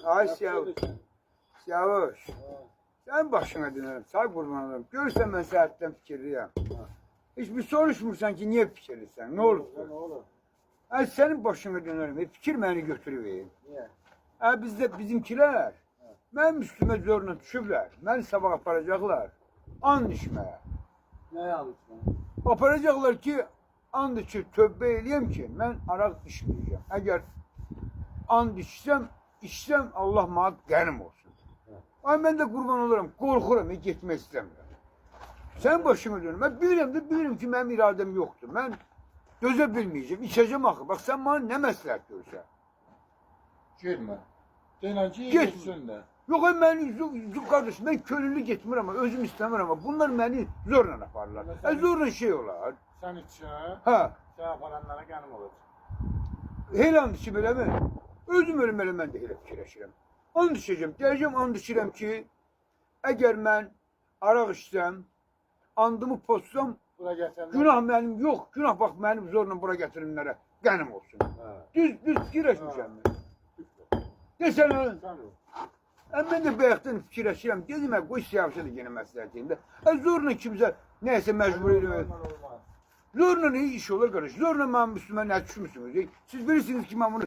Ay Siyavuş. Sen başına dönerim. Sağ kurban olurum. Görürsen ben saatten fikirliyim. Hiçbir soruşmursan ki niye fikirlisən? Ne olur? Ay senin başına dönerim. Fikir beni götürüverin. Niye? Bizde bizimkiler benim üstüme zorla düşüblər. Beni sabah aparacaklar. And içmeye. Ne yanlış mı? Aparacaklar ki and içir tövbe eləyəm ki ben araq içmeyeceğim. Eğer and içsem Allah bana qənim olsun. Ay ben de kurban olurum. Korkuram. Hiç gitmek istemiyorum. Sen başına dönüm. Ben bilirim ki benim iradem yoktur. Ben döze bilmeyeceğim. İçeceğim akı. Bak sen bana ne məsləhət görsən. Gitme. Deyinən ki, Gitme. gitsin de. Yok kardeşim ben könüllü gitmirəm ama özüm istəmirəm ama bunlar beni zorla aparırlar. Zorla şey olar. Sen içe, Ha. sen aparanlara qənim olur. Elə and içim eləmi? Özüm ölüm mən də elə fikirləşirəm. And içəcəm. Deyəcəm and içirəm ki əgər mən araq içsəm, andımı pozsam Bura gətirənlər. günah mənim yox. Günah bax mənim zorla bura gətirinlərə qənim olsun. Düz fikirləşmişəm mən. Desene. Ben de bayaqdan fikirləşirəm. Dedim qoy siyasətə yenə məsləhətində. Zorla kimsə nəysə məcbur eləmək. Zorla ne iş olur qardaş? Zorla mən Müslüman nə düşmüsünüz? Siz bilirsiniz ki mən bunu